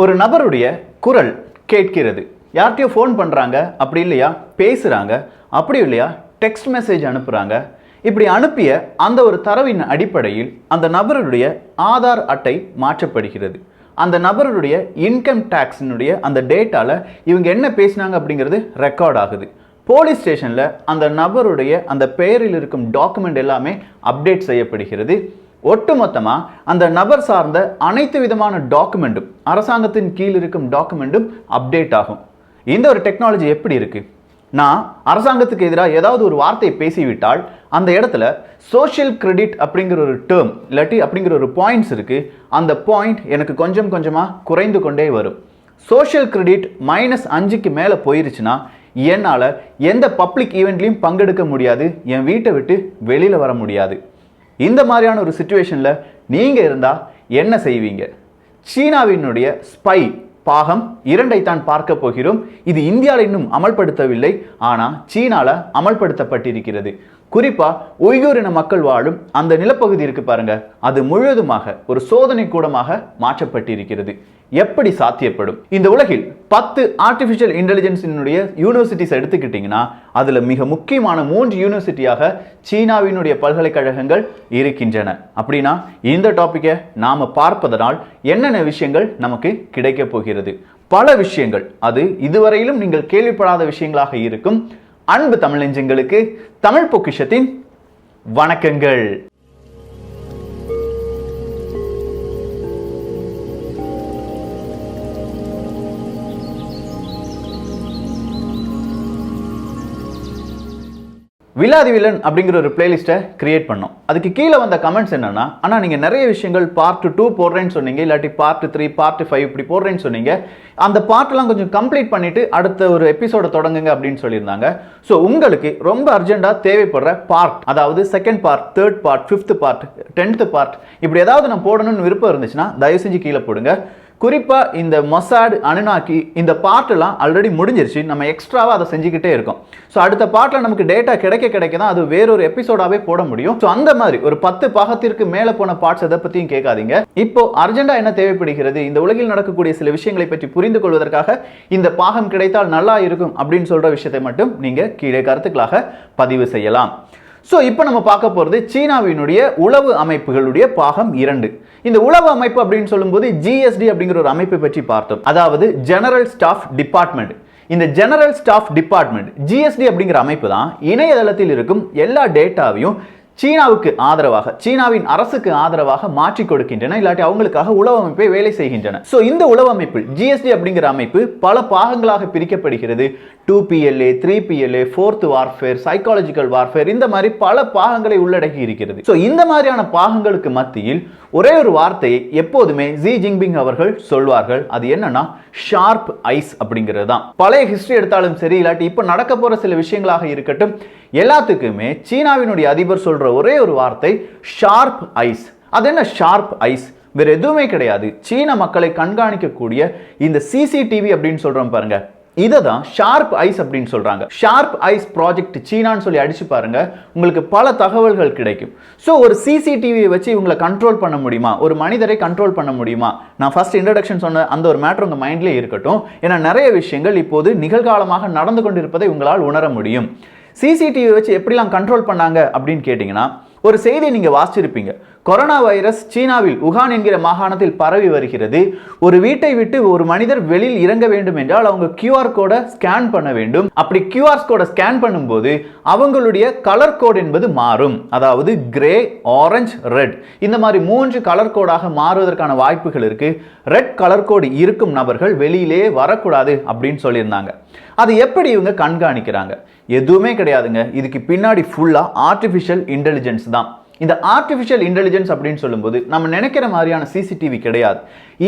ஒரு நபருடைய குரல் கேட்கிறது. யார்கிட்டயோ ஃபோன் பண்ணுறாங்க, அப்படி இல்லையா பேசுகிறாங்க, அப்படி இல்லையா டெக்ஸ்ட் மெசேஜ் அனுப்புகிறாங்க. இப்படி அனுப்பிய அந்த ஒரு தரவின் அடிப்படையில் அந்த நபருடைய ஆதார் அட்டை மாற்றப்படுகிறது. அந்த நபருடைய இன்கம் டேக்ஸினுடைய அந்த டேட்டாவில் இவங்க என்ன பேசினாங்க அப்படிங்கிறது ரெக்கார்ட் ஆகுது. போலீஸ் ஸ்டேஷனில் அந்த நபருடைய அந்த பெயரில் இருக்கும் டாக்குமெண்ட் எல்லாமே அப்டேட் செய்யப்படுகிறது. ஒட்டுமொத்தமாக அந்த நபர் சார்ந்த அனைத்து விதமான டாக்குமெண்ட்டும், அரசாங்கத்தின் கீழ் இருக்கும் டாக்குமெண்ட்டும் அப்டேட் ஆகும். இந்த ஒரு டெக்னாலஜி எப்படி இருக்கு? நான் அரசாங்கத்துக்கு எதிராக ஏதாவது ஒரு வார்த்தையை பேசிவிட்டால் அந்த இடத்துல சோஷியல் கிரெடிட் அப்படிங்கிற ஒரு டேர்ம் இல்லாட்டி அப்படிங்கிற ஒரு பாயிண்ட்ஸ் இருக்கு. அந்த பாயிண்ட் எனக்கு கொஞ்சம் கொஞ்சமாக குறைந்து கொண்டே வரும். சோஷியல் கிரெடிட் -5க்கு மேலே போயிருச்சுன்னா என்னால் எந்த பப்ளிக் ஈவெண்ட்லையும் பங்கெடுக்க முடியாது, என் வீட்டை விட்டு வெளியில் வர முடியாது. இந்த மாதிரியான ஒரு சிச்சுவேஷனில் நீங்கள் இருந்தால் என்ன செய்வீங்க? சீனாவினுடைய ஸ்பை பாகம் 2 தான் பார்க்க போகிறோம். இது இந்தியாவில் இன்னும் அமல்படுத்தவில்லை, ஆனால் சீனாவில் அமல்படுத்தப்பட்டிருக்கிறது. குறிப்பாக உய்கூர் இன மக்கள் வாழும் அந்த நிலப்பகுதி இருக்கு பாருங்க, அது முழுவதுமாக ஒரு சோதனை கூடமாக மாற்றப்பட்டிருக்கிறது. எப்படி சாத்தியப்படும்? இந்த உலகில் 10 ஆர்டிஃபிஷியல் இன்டெலிஜென்ஸினுடைய யூனிவர்சிட்டிஸ் எடுத்துக்கிட்டிங்கன்னா அதில் மிக முக்கியமான 3 யூனிவர்சிட்டியாக சீனாவினுடைய பல்கலைக்கழகங்கள் இருக்கின்றன. அப்படின்னா இந்த டாப்பிக்கை நாம் பார்ப்பதனால் என்னென்ன விஷயங்கள் நமக்கு கிடைக்க போகிறது? பல விஷயங்கள், அது இதுவரையிலும் நீங்கள் கேள்விப்படாத விஷயங்களாக இருக்கும். அன்பு தமிழ் நெஞ்சங்களுக்கு தமிழ் பொக்கிஷத்தின் வணக்கங்கள். விலாதி வில்லன் அப்படிங்கிற ஒரு பிளேலிஸ்ட்டை கிரியேட் பண்ணோம். அதுக்கு கீழே வந்த கமெண்ட்ஸ் என்னன்னா, ஆனால் நீங்கள் நிறைய விஷயங்கள் பார்ட் 2 போடுறேன்னு சொன்னீங்க, இல்லாட்டி பார்ட் 3 பார்ட் 5 இப்படி போடுறேன்னு சொன்னீங்க. அந்த பார்ட்லாம் கொஞ்சம் கம்ப்ளீட் பண்ணிட்டு அடுத்த ஒரு எபிசோட தொடங்குங்க அப்படின்னு சொல்லியிருந்தாங்க. ஸோ உங்களுக்கு ரொம்ப அர்ஜென்ட்டாக தேவைப்படுற பார்ட், அதாவது 2nd part, 3rd part, 5th part, 10th part, இப்படி ஏதாவது நான் போடணும்னு விருப்பம் இருந்துச்சுன்னா தயவு செஞ்சு கீழே போடுங்க. குறிப்பாக இந்த மொசாட், அனுநாக்கி இந்த பார்ட்டெல்லாம் ஆல்ரெடி முடிஞ்சிருச்சு. நம்ம எக்ஸ்ட்ராவாக அதை செஞ்சுக்கிட்டே இருக்கோம். ஸோ அடுத்த பார்ட்டில் நமக்கு டேட்டா கிடைக்க தான் அது வேறொரு எபிசோடாகவே போட முடியும். ஸோ அந்த மாதிரி ஒரு 10 பாகத்திற்கு மேலே போன பார்ட்ஸ் எதை பற்றியும் கேட்காதீங்க. இப்போ அர்ஜென்ட்டாக என்ன தேவைப்படுகிறது? இந்த உலகில் நடக்கக்கூடிய சில விஷயங்களை பற்றி புரிந்து கொள்வதற்காக இந்த பாகம் கிடைத்தால் நல்லா இருக்கும் அப்படின்னு சொல்கிற விஷயத்தை மட்டும் நீங்கள் கீழே கருத்துக்களாக பதிவு செய்யலாம். ஸோ இப்போ நம்ம பார்க்க போகிறது சீனாவினுடைய உளவு அமைப்புகளுடைய பாகம் 2. இந்த உளவு அமைப்பு அப்படின்னு சொல்லும்போது ஜிஎஸ்டி அப்படிங்கிற ஒரு அமைப்பை பற்றி பார்த்தோம். அதாவது ஜெனரல் ஸ்டாஃப் டிபார்ட்மெண்ட். இந்த ஜெனரல் ஸ்டாஃப் டிபார்ட்மெண்ட் ஜிஎஸ்டி அப்படிங்கிற அமைப்பு தான் இணையதளத்தில் இருக்கும் எல்லா டேட்டாவையும் சீனாவுக்கு ஆதரவாக, சீனாவின் அரசுக்கு ஆதரவாக மாற்றி கொடுக்கின்றன, இல்லாட்டி அவங்களுக்காக உளவு அமைப்பை வேலை செய்கின்றன. ஸோ இந்த உளவு அமைப்பு ஜிஎஸ்டி அப்படிங்கிற அமைப்பு பல பாகங்களாக பிரிக்கப்படுகிறது. 2PLA, 3PLA, 4th warfare, psychological warfare, இந்த மாதிரி பல பாகங்களை உள்ளடக்கி இருக்கிறது. ஸோ இந்த மாதிரியான பாகங்களுக்கு மத்தியில் ஒரே ஒரு வார்த்தையை எப்போதுமே ஜி ஜின்பிங் அவர்கள் சொல்வார்கள். அது என்னன்னா ஷார்ப் ஐஸ் அப்படிங்கிறது தான். பழைய ஹிஸ்டரி எடுத்தாலும் சரி, இல்லாட்டி இப்போ நடக்க போற சில விஷயங்களாக இருக்கட்டும், எல்லாத்துக்குமே சீனாவினுடைய அதிபர் சொல்ற ஒரே ஒரு வார்த்தை ஷார்ப் ஐஸ். அது என்ன ஷார்ப் ஐஸ்? வேற எதுவுமே கிடையாது. சீன மக்களை கண்காணிக்கக்கூடிய இந்த சிசிடிவி அப்படின்னு சொல்றோம் பாருங்க, இதை தான் ஷார்ப் ஐஸ் அப்படின்னு சொல்றாங்க. ஷார்ப் ஐஸ் ப்ராஜெக்ட் சீனான்னு சொல்லி அடிச்சு பாருங்க, உங்களுக்கு பல தகவல்கள் கிடைக்கும். ஸோ ஒரு சிசிடிவியை வச்சு இவங்களை கண்ட்ரோல் பண்ண முடியுமா? ஒரு மனிதரை கண்ட்ரோல் பண்ண முடியுமா? நான் ஃபர்ஸ்ட் இன்ட்ரடக்ஷன் சொன்ன அந்த ஒரு மேட்டர் உங்க மைண்ட்லேயே இருக்கட்டும். ஏன்னா நிறைய விஷயங்கள் இப்போது நிகழ்காலமாக நடந்து கொண்டிருப்பதை உங்களால் உணர முடியும். சிசிடிவி வச்சு எப்படிலாம் கண்ட்ரோல் பண்ணாங்க அப்படின்னு கேட்டிங்கன்னா, ஒரு செய்தியை நீங்கள் வாசிச்சிருப்பீங்க. கொரோனா வைரஸ் சீனாவில் உகான் என்கிற மாகாணத்தில் பரவி வருகிறது. ஒரு வீட்டை விட்டு ஒரு மனிதர் வெளியில் இறங்க வேண்டும் என்றால் அவங்க QR கோடை ஸ்கேன் பண்ண வேண்டும். அப்படி QR கோடை ஸ்கேன் பண்ணும்போது அவங்களுடைய கலர் கோட் என்பது மாறும். அதாவது கிரே, ஆரஞ்சு, ரெட், இந்த மாதிரி 3 கலர் கோடாக மாறுவதற்கான வாய்ப்புகள் இருக்கு. ரெட் கலர் கோடு இருக்கும் நபர்கள் வெளியிலே வரக்கூடாது அப்படின்னு சொல்லியிருந்தாங்க. அது எப்படி இவங்க கண்காணிக்கிறாங்க? எதுவுமே கிடையாதுங்க. இதுக்கு பின்னாடி ஃபுல்லா ஆர்டிஃபிஷியல் இன்டெலிஜென்ஸ் தான். இந்த ஆர்டிஃபிஷியல் இன்டெலிஜென்ஸ் அப்படின்னு சொல்லும்போது நம்ம நினைக்கிற மாதிரியான சிசிடிவி கிடையாது.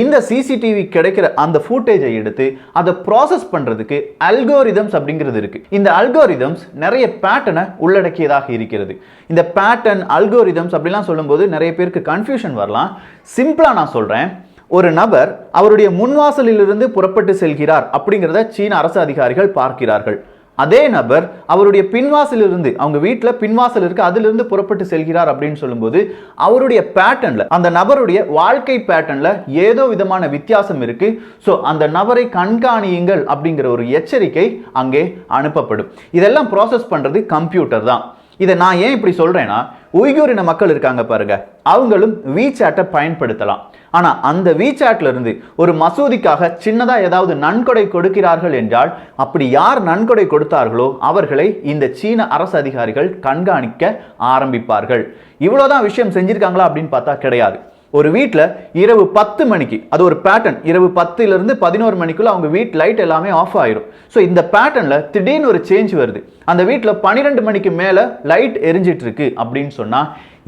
இந்த சிசிடிவி கிடைக்கிற அந்த ஃபுட்டேஜை எடுத்து அதை ப்ராசஸ் பண்றதுக்கு அல்கோரிதம்ஸ் அப்படிங்கிறது இருக்கு. இந்த அல்கோரிதம்ஸ் நிறைய பேட்டர்னை உள்ளடக்கியதாக இருக்கிறது. இந்த பேட்டர்ன், அல்கோரிதம்ஸ் அப்படிலாம் சொல்லும்போது நிறைய பேருக்கு கன்ஃபியூஷன் வரலாம். சிம்பிளா நான் சொல்றேன். ஒரு நபர் அவருடைய முன்வாசலிலிருந்து புறப்பட்டு செல்கிறார் அப்படிங்கிறத சீன அரசு அதிகாரிகள் பார்க்கிறார்கள். அதே நபர் அவருடைய பின்வாசல் இருந்து, அவங்க வீட்டுல பின்வாசல் இருக்கு, அதிலிருந்து புறப்பட்டு செல்கிறார் அப்படின்னு சொல்லும்போது அவருடைய பேட்டர்ன்ல, அந்த நபருடைய வாழ்க்கை பேட்டர்ன்ல ஏதோ விதமான வித்தியாசம் இருக்கு. சோ அந்த நபரை கண்காணியுங்கள் அப்படிங்கிற ஒரு எச்சரிக்கை அங்கே அனுப்பப்படும். இதெல்லாம் ப்ராசஸ் பண்றது கம்ப்யூட்டர் தான். இதை நான் ஏன் இப்படி சொல்றேன்னா, உய்கூரின மக்கள் இருக்காங்க பாருங்க, அவங்களும் வீசாட்டை பயன்படுத்தலாம். ஆனா அந்த வீசாட்ல இருந்து ஒரு மசூதிக்காக சின்னதா ஏதாவது நன்கொடை கொடுக்கிறார்கள் என்றால், அப்படி யார் நன்கொடை கொடுத்தார்களோ அவர்களை இந்த சீன அரசு அதிகாரிகள் கண்காணிக்க ஆரம்பிப்பார்கள். இவ்வளவுதான் விஷயம் செஞ்சிருக்காங்களா அப்படின்னு பார்த்தா கிடையாது. ஒரு வீட்டில் இரவு 10 மணிக்கு, அது ஒரு பேட்டர்ன், இரவு 10லிருந்து 11 மணிக்குள்ள அவங்க வீட்டு லைட் எல்லாமே ஆஃப் ஆயிரும். ஸோ இந்த பேட்டர்ன்ல திடீர்னு ஒரு சேஞ்ச் வருது, அந்த வீட்டில் 12 மணிக்கு மேல லைட் எரிஞ்சிட்டு இருக்கு அப்படின்னு சொன்னா,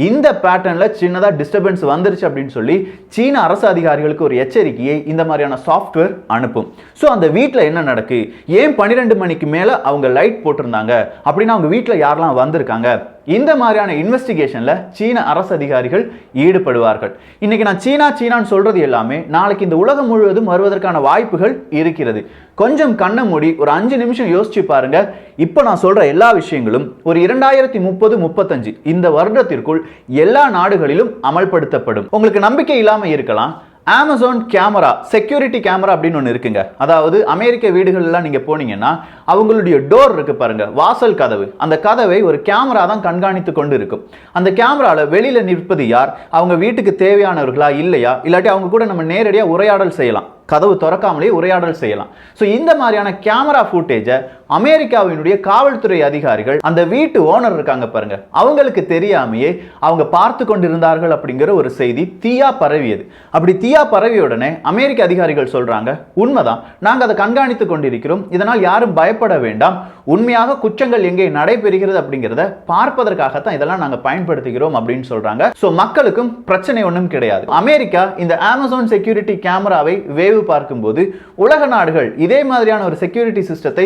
இந்த பேட்டர்ன்ல சின்னதா டிஸ்டர்பன்ஸ் வந்துருச்சு அப்படின்னு சொல்லி சீன அரசு அதிகாரிகளுக்கு ஒரு எச்சரிக்கையை இந்த மாதிரியான சாஃப்ட்வேர் அனுப்பும். ஸோ அந்த வீட்டில் என்ன நடக்கு, ஏன் 12 மணிக்கு மேல அவங்க லைட் போட்டிருந்தாங்க, அப்படின்னா அவங்க வீட்டில் யாரெல்லாம் வந்திருக்காங்க, இந்த மாதிரியான இன்வெஸ்டிகேஷன்ல சீன அரசு அதிகாரிகள் ஈடுபடுவார்கள். இன்னைக்கு நான் சீனான்னு சொல்றது எல்லாமே நாளைக்கு இந்த உலகம் முழுவதும் வருவதற்கான வாய்ப்புகள் இருக்கிறது. கொஞ்சம் கண்ணை மூடி ஒரு 5 நிமிஷம் யோசிச்சு பாருங்க. இப்போ நான் சொல்ற எல்லா விஷயங்களும் ஒரு 2030-35 இந்த வருடத்திற்குள் எல்லா நாடுகளிலும் அமல்படுத்தப்படும். உங்களுக்கு நம்பிக்கை இல்லாம இருக்கலாம். அமேசான் கேமரா, செக்யூரிட்டி கேமரா அப்படின்னு ஒன்று இருக்குங்க. அதாவது அமெரிக்க வீடுகள்லாம் நீங்க போனீங்கன்னா அவங்களுடைய டோர் இருக்கு பாருங்க, வாசல் கதவு, அந்த கதவை ஒரு கேமரா தான் கண்காணித்து கொண்டு இருக்கும். அந்த கேமரால வெளியில நிற்பது யார், அவங்க வீட்டுக்கு தேவையானவர்களா இல்லையா, இல்லாட்டி அவங்க கூட நம்ம நேரடியாக உரையாடல் செய்யலாம், கதவு திறக்காமலே உரையாடல் செய்யலாம். ஸோ இந்த மாதிரியான கேமரா ஃபுட்டேஜை அமெரிக்காவினுடைய காவல்துறை அதிகாரிகள் அந்த வீட்டு ஓனர் இருக்காங்க பாருங்க, அவங்களுக்கு தெரியாமையே அவங்க பார்த்து கொண்டிருந்தார்கள் அப்படிங்கிற ஒரு செய்தி தீயா பரவியது. அப்படி தீயா பரவிய உடனே அமெரிக்க அதிகாரிகள் சொல்றாங்க, உண்மைதான், நாங்கள் அதை கண்காணித்து கொண்டிருக்கிறோம், இதனால் யாரும் பயப்பட வேண்டாம், உண்மையாக குற்றங்கள் எங்கே நடைபெறுகிறது அப்படிங்கிறத பார்ப்பதற்காகத்தான் இதெல்லாம் நாங்கள் பயன்படுத்துகிறோம் அப்படின்னு சொல்றாங்க. ஸோ மக்களுக்கும் பிரச்சனை ஒன்றும் கிடையாது. அமெரிக்கா இந்த அமேசான் செக்யூரிட்டி கேமராவை வேவு பார்க்கும்போது உலக நாடுகள் இதே மாதிரியான ஒரு செக்யூரிட்டி சிஸ்டத்தை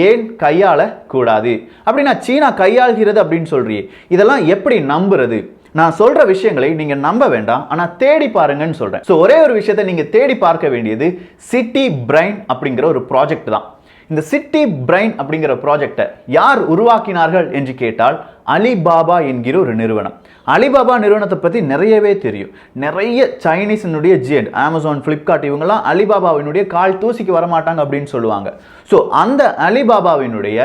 ஏன் கையாள கூடாது, அப்படின்னா சீனா கையாள்கிறது அப்படின்னு சொல்றியே, இதெல்லாம் எப்படி நம்புறது? நான் சொல்ற விஷயங்களை நீங்க நம்ப வேண்டாம், ஆனா தேடி பாருங்கன்னு சொல்றேன். சோ ஒரே ஒரு விஷயத்தை நீங்க தேடி பார்க்க வேண்டியது சிட்டி பிரைன் அப்படிங்கிற ஒரு ப்ராஜெக்ட் தான். இந்த சிட்டி பிரைன் அப்படிங்கிற ப்ராஜெக்டை யார் உருவாக்கினார்கள் என்று கேட்டால் அலிபாபா என்கிற ஒரு நிறுவனம். அலிபாபா நிறுவனத்தை பற்றி நிறையவே தெரியும். நிறைய சைனீஸினுடைய ஜியண்ட், அமேசான், ஃப்ளிப்கார்ட், இவங்கெல்லாம் அலிபாபாவினுடைய கால் தூசிக்கு வரமாட்டாங்க அப்படின்னு சொல்லுவாங்க. ஸோ அந்த அலிபாபாவினுடைய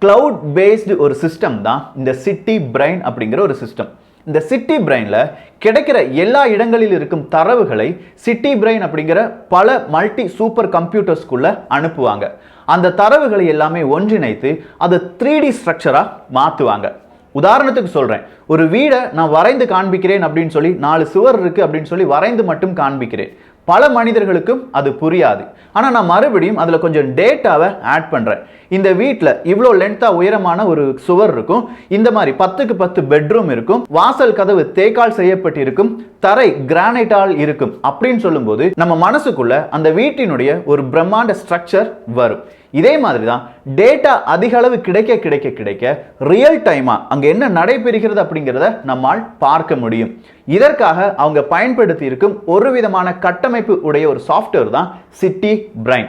கிளவுட் பேஸ்டு ஒரு சிஸ்டம் தான் இந்த சிட்டி பிரைன் அப்படிங்கிற ஒரு சிஸ்டம். இந்த சிட்டி பிரைன்ல கிடைக்கிற எல்லா இடங்களில் இருக்கும் தரவுகளை சிட்டி பிரைன் அப்படிங்கிற பல மல்டி சூப்பர் கம்ப்யூட்டர்ஸ்குள்ள அனுப்புவாங்க. அந்த தரவுகளை எல்லாமே ஒன்றிணைத்து அதை 3D ஸ்ட்ரக்சரா மாற்றுவாங்க. உதாரணத்துக்கு சொல்றேன், ஒரு வீடை நான் வரைந்து காண்பிக்கிறேன் அப்படின்னு சொல்லி 4 சுவர் இருக்கு அப்படின்னு சொல்லி வரைந்து மட்டும் காண்பிக்கிறேன். பல மனிதர்களுக்கும் அது புரியாது. ஆனால் நான் மறுபடியும் அதில் கொஞ்சம் டேட்டாவை ஆட் பண்ணுறேன். இந்த வீட்டில் இவ்வளோ லென்த்தாக உயரமான ஒரு சுவர் இருக்கும், இந்த மாதிரி 10க்கு 10 பெட்ரூம் இருக்கும், வாசல் கதவு தேக்கால் செய்யப்பட்டிருக்கும், தரை கிரானைட்டால் இருக்கும் அப்படின்னு சொல்லும்போது நம்ம மனசுக்குள்ள அந்த வீட்டினுடைய ஒரு பிரம்மாண்ட ஸ்ட்ரக்சர் வரும். இதே மாதிரி தான் டேட்டா அதிக அளவு கிடைக்க கிடைக்க கிடைக்க ரியல் டைமா அங்க என்ன நடைபெறுகிறது அப்படிங்கிறத நம்மால் பார்க்க முடியும். இதற்காக அவங்க பயன்படுத்தி இருக்கும் ஒரு விதமான கட்டமைப்பு உடைய ஒரு சாஃப்ட்வேர் தான் சிட்டி பிரைன்.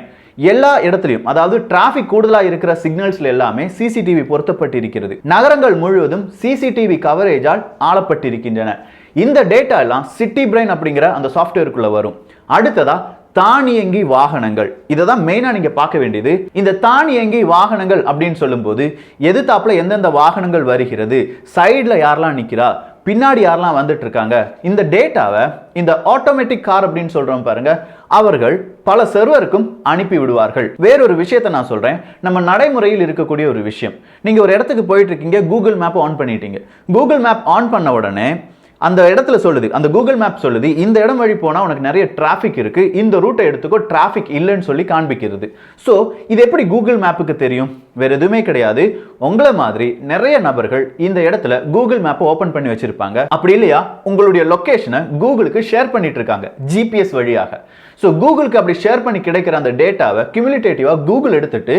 எல்லா இடத்துலையும், அதாவது டிராபிக் கூடுதலா இருக்கிற சிக்னல்ஸ்ல எல்லாமே சிசிடிவி பொருத்தப்பட்டிருக்கிறது. நகரங்கள் முழுவதும் சிசிடிவி கவரேஜால் ஆளப்பட்டிருக்கின்றன. இந்த டேட்டா எல்லாம் சிட்டி பிரைன் அப்படிங்கிற அந்த சாஃப்ட்வேருக்குள்ள வரும். அடுத்ததா தானியங்கி வாகனங்கள், இதை தான் மெயினா நீங்க பார்க்க வேண்டியது. இந்த தானியங்கி வாகனங்கள் அப்படின்னு சொல்லும்போது எதிர்த்தாப்புல எந்தெந்த வாகனங்கள் வருகிறது, சைட்ல யாரெல்லாம் நிக்கிறா, பின்னாடி யாரெல்லாம் வந்துட்டு இருக்காங்க, இந்த டேட்டாவை இந்த ஆட்டோமேட்டிக் கார் அப்படின்னு சொல்றோம் பாருங்க, அவர்கள் பல சர்வருக்கும் அனுப்பி விடுவார்கள். வேறொரு விஷயத்தை நான் சொல்றேன், நம்ம நடைமுறையில் இருக்கக்கூடிய ஒரு விஷயம். நீங்க ஒரு இடத்துக்கு போயிட்டு இருக்கீங்க, கூகுள் மேப் ஆன் பண்ணிட்டீங்க. கூகுள் மேப் ஆன் பண்ண உடனே அந்த இடத்துல சொல்லுது, அந்த கூகுள் மேப் சொல்லுது, இந்த இடம் வழி போனா உனக்கு நிறைய டிராபிக் இருக்கு, இந்த ரூட்டை எடுத்துக்கோ, டிராபிக் இல்லைன்னு சொல்லி காண்பிக்கிறது. ஸோ இது எப்படி கூகுள் மேப்புக்கு தெரியும்? வேற எதுவுமே கிடையாது. உங்களை மாதிரி நிறைய நபர்கள் இந்த இடத்துல கூகுள் மேப்பை ஓபன் பண்ணி வச்சிருப்பாங்க. அப்படி இல்லையா உங்களுடைய லொகேஷனை கூகுளுக்கு ஷேர் பண்ணிட்டு இருக்காங்க ஜிபிஎஸ் வழியாக. ஸோ கூகுளுக்கு அப்படி ஷேர் பண்ணி கிடைக்கிற அந்த டேட்டாவை கியூமுலேட்டிவா கூகுள் எடுத்துட்டு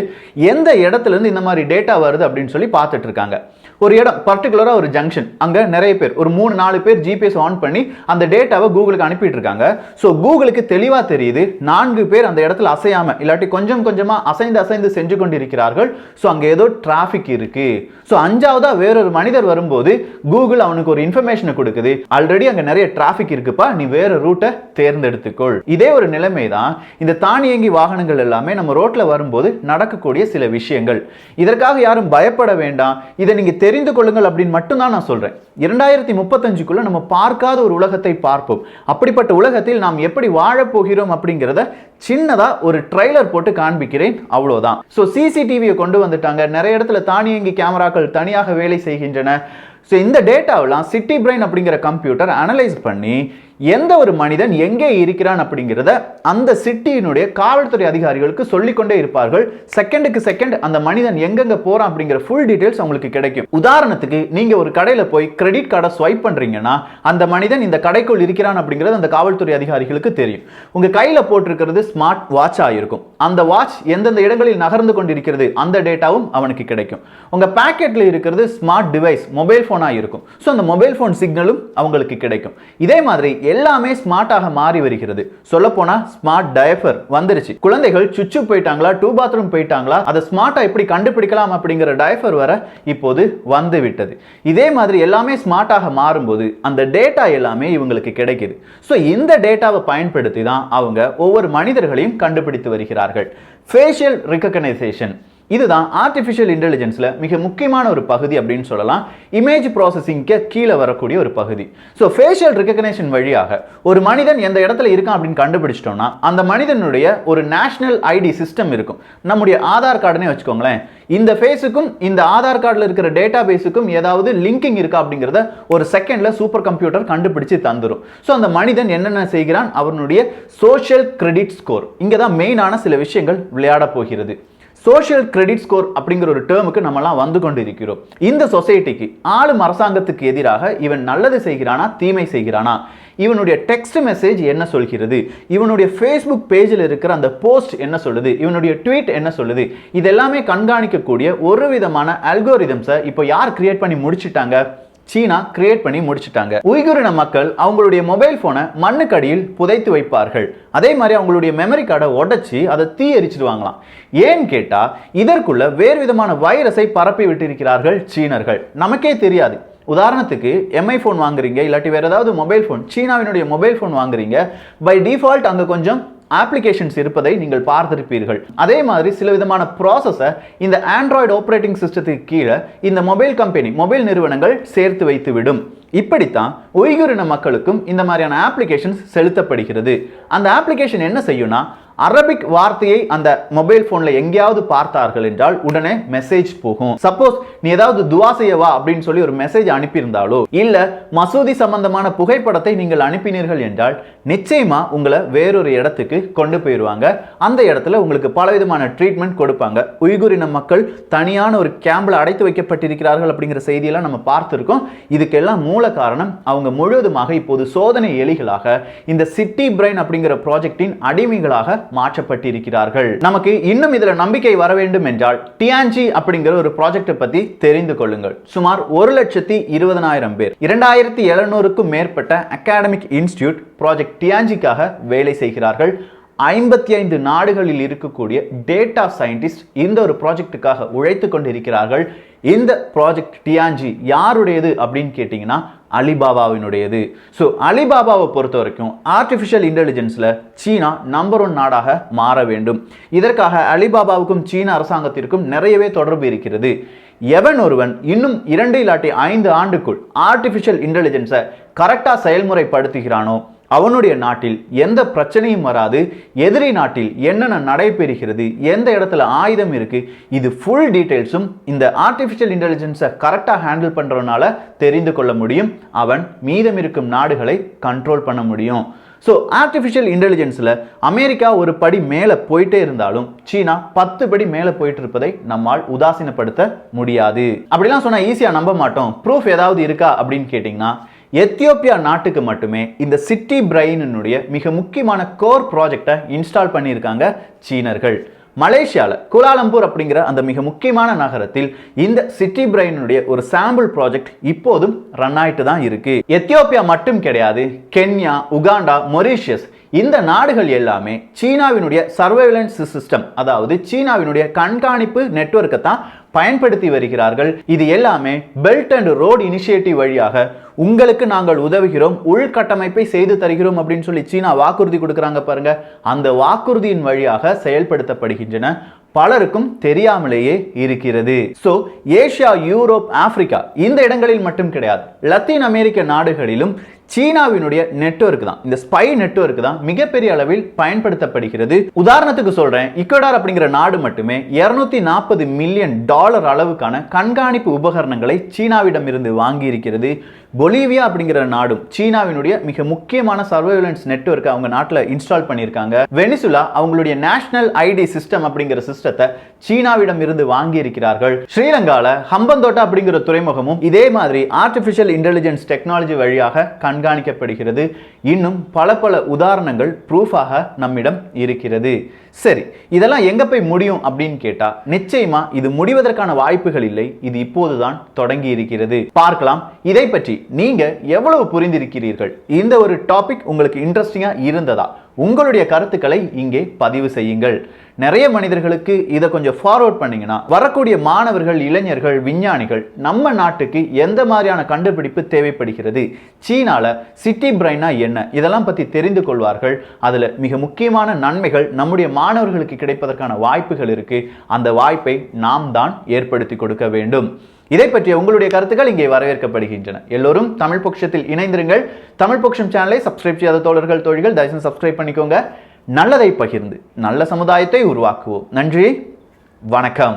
எந்த இடத்துல இருந்து இந்த மாதிரி டேட்டா வருது அப்படின்னு சொல்லி பார்த்துட்டு இருக்காங்க. ஒரு இடம் பர்டிகுலரா ஒரு ஜங்ஷன், அங்க நிறைய பேர் ஒரு 3-4 பேர் ஜிபிஎஸ் ஆன் பண்ணி அந்த டேட்டாவை கூகுளுக்கு அனுப்பிட்டு இருக்காங்க. ஸோ கூகுளுக்கு தெளிவா தெரியுது 4 பேர் அந்த இடத்துல அசையாம இல்லாட்டி கொஞ்சம் கொஞ்சமா அசைந்து செஞ்சு கொண்டிருக்கிறார்கள். ஸோ அங்க ஏதோ டிராபிக் இருக்கு. ஸோ 5ஆவதா வேறொரு மனிதர் வரும்போது கூகுள் அவனுக்கு ஒரு இன்ஃபர்மேஷனை கொடுக்குது, ஆல்ரெடி அங்க நிறைய டிராபிக் இருக்குப்பா, நீ வேற ரூட்டை தேர்ந்தெடுத்துக்கொள். இதே ஒரு நிலைமை தான் இந்த தானியங்கி வாகனங்கள் எல்லாமே நம்ம ரோட்ல வரும்போது நடக்கக்கூடிய சில விஷயங்கள். இதற்காக யாரும் பயப்பட வேண்டாம், இதை நீங்க தெரிந்து கொள்ளுங்கள் அப்படின்னு மட்டும் தான் நான் சொல்றேன். 2035க்குள்ள நம்ம பார்க்காத ஒரு உலகத்தை பார்ப்போம். அப்படிப்பட்ட உலகத்தில் நாம் எப்படி வாழப் போகிறோம் அப்படிங்கிறத சின்னதா ஒரு ட்ரைலர் போட்டு காண்பிக்கிறேன், அவ்வளவுதான். ஸோ சிசிடிவியை கொண்டு வந்துட்டாங்க, நிறைய இடத்துல தானியங்கி கேமராக்கள் தனியாக வேலை செய்கின்றன. ஸோ இந்த டேட்டாவெல்லாம் சிட்டி பிரெயின் அப்படிங்கிற கம்ப்யூட்டர் அனலைஸ் பண்ணி எந்த ஒரு மனிதன் எங்கே இருக்கிறான் அப்படிங்கிறத அந்த சிட்டியினுடைய காவல்துறை அதிகாரிகளுக்கு சொல்லிக்கொண்டே இருப்பார்கள். செகண்டுக்கு செகண்ட் அந்த மனிதன் எங்கெங்க போறான் அப்படிங்கிற ஃபுல் டீடைல்ஸ் உங்களுக்கு கிடைக்கும். உதாரணத்துக்கு நீங்க ஒரு கடையில போய் கிரெடிட் கார்டை ஸ்வைப் பண்றீங்கன்னா அந்த மனிதன் இந்த கடைக்குள் இருக்கிறான் அப்படிங்கிறது அந்த காவல்துறை அதிகாரிகளுக்கு தெரியும். உங்க கையில போட்டிருக்கிறது ஸ்மார்ட் வாட்ச் ஆயிருக்கும், அந்த வாட்ச் எந்தெந்த இடங்களில் நகர்ந்து கொண்டிருக்கிறது அந்த டேட்டாவும் அவனுக்கு கிடைக்கும். உங்க பாக்கெட்ல இருக்கிறது ஸ்மார்ட் டிவைஸ் மொபைல் போனா இருக்கும், ஸோ அந்த மொபைல் போன் சிக்னலும் அவங்களுக்கு கிடைக்கும். இதே மாதிரி எல்லாமே ஸ்மார்ட்டாக மாறி வருகிறது. சொல்ல போனா ஸ்மார்ட் டயப்பர் வந்துருச்சு. குழந்தைகள் சுச்சு போயிட்டாங்களா, 2 பாத்ரூம் போயிட்டாங்களா, அதை ஸ்மார்ட்டா எப்படி கண்டுபிடிக்கலாம் அப்படிங்கிற டயப்பர் வர இப்போது வந்து விட்டது. இதே மாதிரி எல்லாமே ஸ்மார்ட்டாக மாறும்போது அந்த டேட்டா எல்லாமே இவங்களுக்கு கிடைக்குது. ஸோ இந்த டேட்டாவை பயன்படுத்தி தான் அவங்க ஒவ்வொரு மனிதர்களையும் கண்டுபிடித்து வருகிறார்கள். ஃபேஷியல் ரெகக்னைசேஷன் இதுதான் ஆர்டிஃபிஷியல் இன்டெலிஜென்ஸ்ல மிக முக்கியமான ஒரு பகுதி அப்படின்னு சொல்லலாம். இமேஜ் ப்ராசஸிங்க்கு கீழே வரக்கூடிய ஒரு பகுதி. ஸோ ஃபேஷியல் ரெகக்னேஷன் வழியாக ஒரு மனிதன் எந்த இடத்துல இருக்கான் அப்படின்னு கண்டுபிடிச்சிட்டோம்னா அந்த மனிதனுடைய ஒரு நேஷனல் ஐடி சிஸ்டம் இருக்கும். நம்முடைய ஆதார் கார்டுனே வச்சுக்கோங்களேன், இந்த ஃபேஸுக்கும் இந்த ஆதார் கார்டில் இருக்கிற டேட்டா பேஸுக்கும் ஏதாவது லிங்கிங் இருக்கா அப்படிங்கிறத ஒரு செகண்ட்ல சூப்பர் கம்ப்யூட்டர் கண்டுபிடிச்சு தந்துடும். ஸோ அந்த மனிதன் என்னென்ன செய்கிறான், அவனுடைய சோஷியல் கிரெடிட் ஸ்கோர், இங்கே தான் மெயினான சில விஷயங்கள் விளையாட போகிறது. சோஷியல் கிரெடிட் ஸ்கோர் அப்படிங்கிற ஒரு டேர்முக்கு நம்மலாம் வந்து கொண்டு இருக்கிறோம். இந்த சொசைட்டிக்கு ஆளும் அரசாங்கத்துக்கு எதிராக இவன் நல்லது செய்கிறானா தீமை செய்கிறானா, இவனுடைய டெக்ஸ்ட் மெசேஜ் என்ன சொல்கிறது, இவனுடைய ஃபேஸ்புக் பேஜில் இருக்கிற அந்த போஸ்ட் என்ன சொல்லுது, இவனுடைய ட்வீட் என்ன சொல்லுது, இதெல்லாமே கண்காணிக்கக்கூடிய ஒரு விதமான அல்கோரிதம்ஸை இப்போ யார் கிரியேட் பண்ணி முடிச்சிட்டாங்க, சீனா கிரியேட் பண்ணி முடிச்சிட்டாங்க. உய்குரின மக்கள் அவங்களுடைய மொபைல் போனை மண்ணுக்கடியில் புதைத்து வைப்பார்கள். அதே மாதிரி அவங்களுடைய மெமரி கார்டை உடைச்சி அதை தீ எரிச்சிடுவாங்களாம். ஏன்னு கேட்டா இதற்குள்ள வேறு விதமான வைரஸை பரப்பி விட்டிருக்கிறார்கள் சீனர்கள், நமக்கே தெரியாது. உதாரணத்துக்கு எம்ஐ ஃபோன் வாங்குறீங்க, இல்லாட்டி வேற ஏதாவது மொபைல் ஃபோன், சீனாவினுடைய மொபைல் ஃபோன் வாங்குறீங்க, பை டிஃபால்ட் அங்கே கொஞ்சம் அப்ளிகேஷன்ஸ் இருப்பதை நீங்கள் பார்த்திருப்பீர்கள். அதே மாதிரி சில விதமான ப்ராசஸை இந்த ஆண்ட்ராய்டு ஆப்ரேட்டிங் சிஸ்டத்துக்கு கீழே இந்த மொபைல் கம்பெனி மொபைல் நிறுவனங்கள் சேர்த்து வைத்து விடும். இப்படித்தான் உய்குரின மக்களுக்கும் இந்த மாதிரியான அப்ளிகேஷன்ஸ் செலுத்தப்படுகிறது. அந்த அப்ளிகேஷன் என்ன செய்யும்னா அரபிக் வார்த்தையை அந்த மொபைல் போன்ல எங்கேயாவது பார்த்தார்கள் என்றால் உடனே மெசேஜ் போகும். சப்போஸ் நீ ஏதாவது துவா செய்யவா அப்படின்னு சொல்லி ஒரு மெசேஜ் அனுப்பியிருந்தாலோ இல்ல மசூதி சம்பந்தமான புகைப்படத்தை நீங்கள் அனுப்பினீர்கள் என்றால் நிச்சயமா உங்களை வேறொரு இடத்துக்கு கொண்டு போயிருவாங்க. அந்த இடத்துல உங்களுக்கு பலவிதமான ட்ரீட்மெண்ட் கொடுப்பாங்க. உய்குரின மக்கள் தனியான ஒரு கேம்ப்ல அடைத்து வைக்கப்பட்டிருக்கிறார்கள் அப்படிங்கிற செய்தியெல்லாம் நம்ம பார்த்திருக்கோம். இதுக்கெல்லாம் மூல காரணம் அவங்க முழுவதுமாக இப்போது சோதனை எலிகளாக இந்த சிட்டி பிரெயின் அப்படிங்கிற ப்ராஜெக்டின் அடிமைகளாக மாற்றப்பட்டிருக்கிறார்கள். நமக்கு இன்னும் இதுல நம்பிக்கை வர வேண்டும் என்றால் டியான்ஜி அப்படிங்கிற ஒரு ப்ராஜெக்ட் பத்தி தெரிந்து கொள்ளுங்கள். சுமார் 1,20,000 பேர் 2,700க்கும் மேற்பட்ட அகாடமிக் இன்ஸ்டிடியூட் ப்ராஜெக்ட் டியான்ஜிக்காக வேலை செய்கிறார்கள். 55 நாடுகளில் இருக்கக்கூடிய டேட்டா சயின்டிஸ்ட் இந்த ஒரு ப்ராஜெக்டுக்காக உழைத்து கொண்டிருக்கிறார்கள். இந்த ப்ராஜெக்ட் டியான்ஜி யாருடையது அப்படின்னு கேட்டீங்கன்னா அலிபாபாவினுடையது. ஸோ அலிபாபாவை பொறுத்த வரைக்கும் ஆர்டிஃபிஷியல் இன்டெலிஜென்ஸ்ல சீனா நம்பர் 1 நாடாக மாற வேண்டும். இதற்காக அலிபாபாவுக்கும் சீன அரசாங்கத்திற்கும் நிறையவே தொடர்பு இருக்கிறது. எவன் ஒருவன் இன்னும் 2 இல்லாட்டி 5 ஆண்டுக்குள் ஆர்டிஃபிஷியல் இன்டெலிஜென்ஸை கரெக்டா செயல்முறைப்படுத்துகிறானோ அவனுடைய நாட்டில் எந்த பிரச்சனையும் வராது. எதிரி நாட்டில் என்னென்ன நடைபெறுகிறது, எந்த இடத்துல ஆயுதம் இருக்கு, இது ஃபுல் டீடைல்ஸும் இந்த ஆர்டிஃபிஷியல் இன்டெலிஜென்ஸை கரெக்டாக ஹேண்டில் பண்றதுனால தெரிந்து கொள்ள முடியும். அவன் மீதம் இருக்கும் நாடுகளை கண்ட்ரோல் பண்ண முடியும். ஸோ ஆர்டிஃபிஷியல் இன்டெலிஜென்ஸில் அமெரிக்கா ஒரு படி மேலே போயிட்டே இருந்தாலும் சீனா 10 படி மேலே போயிட்டு இருப்பதை நம்மால் உதாசீனப்படுத்த முடியாது. அப்படிலாம் சொன்னால் ஈஸியாக நம்ப மாட்டோம். ப்ரூஃப் ஏதாவது இருக்கா அப்படின்னு கேட்டிங்கன்னா எத்தியோப்பியா நாட்டுக்கு மட்டுமே இந்த சிட்டி பிரெயினுடைய மிக முக்கியமான கோர் ப்ராஜெக்டை இன்ஸ்டால் பண்ணியிருக்காங்க சீனர்கள். மலேசியால கோலாலம்பூர் அப்படிங்கிற அந்த மிக முக்கியமான நகரத்தில் இந்த சிட்டி பிரெயினுடைய ஒரு சாம்பிள் ப்ராஜெக்ட் இப்போதும் ரன் ஆயிட்டு தான் இருக்கு. எத்தியோப்பியா மட்டும் கிடையாது, கென்யா, உகாண்டா, மொரீஷியஸ் இந்த நாடுகள் எல்லாமே சீனாவினுடைய சர்வைலன்ஸ் சிஸ்டம், அதாவது சீனாவினுடைய கண்காணிப்பு நெட்வொர்க்கை தான் பயன்படுத்தி வருகிறார்கள். இது எல்லாமே பெல்ட் அண்ட் ரோட் இனிஷியேட்டிவ் வழியாக உங்களுக்கு நாங்கள் உதவுகிறோம், உள்கட்டமைப்பை செய்து தருகிறோம் அப்படின்னு சொல்லி சீனா வாக்குறுதி கொடுக்குறாங்க பாருங்க. அந்த வாக்குறுதியின் வழியாக செயல்படுத்தப்படுகின்றன. பலருக்கும் தெரியாமலேயே இருக்கிறது. சோ ஏசியா, யூரோப், ஆப்பிரிக்கா இந்த இடங்களில் மட்டும் கிடையாது, லத்தீன் அமெரிக்க நாடுகளிலும் சீனாவினுடைய நெட்வொர்க் தான், இந்த ஸ்பை நெட்வொர்க் தான் மிகப்பெரிய அளவில் பயன்படுத்தப்படுகிறது. உதாரணத்துக்கு சொல்றேன், ஈக்வடார் அப்படிங்கிற நாடு மட்டுமே $240 மில்லியன் அளவுக்கான கண்காணிப்பு உபகரணங்களை சீனாவிடம் இருந்து வாங்கி இருக்கிறது. பொலிவியா அப்படிங்கிற நாடும் சீனாவினுடைய மிக முக்கியமான சர்வைலன்ஸ் நெட்வொர்க் அவங்க நாட்டில் இன்ஸ்டால் பண்ணியிருக்காங்க. வெனிசுலா அவங்களுடைய நேஷனல் ஐடி சிஸ்டம் அப்படிங்கிற சிஸ்டத்தை சீனாவிடம் இருந்து வாங்கி இருக்கிறார்கள். ஸ்ரீலங்கால ஹம்பந்தோட்டா அப்படிங்கிற துறைமுகமும் இதே மாதிரி ஆர்டிபிஷியல் இன்டெலிஜென்ஸ் டெக்னாலஜி வழியாக கண்காணிக்கப்படுகிறது. இன்னும் பல பல உதாரணங்கள் ப்ரூஃபாக நம்மிடம் இருக்கிறது. சரி, இதெல்லாம் எங்க போய் முடியும் அப்படின்னு கேட்டா நிச்சயமா இது முடிவதற்கான வாய்ப்புகள் இல்லை. இது இப்போதுதான் தொடங்கி இருக்கிறது. பார்க்கலாம் இதை பற்றி நீங்க எவ்வளவு புரிந்திருக்கிறீர்கள். இந்த ஒரு டாபிக் உங்களுக்கு இன்ட்ரெஸ்டிங்கா இருந்ததா? உங்களுடைய கருத்துக்களை இங்கே பதிவு செய்யுங்கள். நிறைய மனிதர்களுக்கு இதை கொஞ்சம் ஃபார்வர்ட் பண்ணீங்கன்னா வரக்கூடிய மாணவர்கள், இளைஞர்கள், விஞ்ஞானிகள் நம்ம நாட்டுக்கு எந்த மாதிரியான கண்டுபிடிப்பு தேவைப்படுகிறது, சீனால சிட்டி பிரைனா என்ன, இதெல்லாம் பத்தி தெரிந்து கொள்வார்கள். அதுல மிக முக்கியமான நன்மைகள் நம்முடைய மாணவர்களுக்கு கிடைப்பதற்கான வாய்ப்புகள் இருக்கு. அந்த வாய்ப்பை நாம் தான் ஏற்படுத்தி கொடுக்க வேண்டும். இதை பற்றிய உங்களுடைய கருத்துக்கள் இங்கே வரவேற்கப்படுகின்றன. எல்லோரும் தமிழ் பொக்கிஷத்தில் இணைந்திருங்கள். தமிழ் பொக்கிஷம் சேனலை சப்ஸ்கிரைப் செய்யாத தோழர்கள், தோழிகள் தயவுசெய்து சப்ஸ்கிரைப் பண்ணிக்கோங்க. நல்லதை பகிர்ந்து நல்ல சமுதாயத்தை உருவாக்குவோம். நன்றி, வணக்கம்.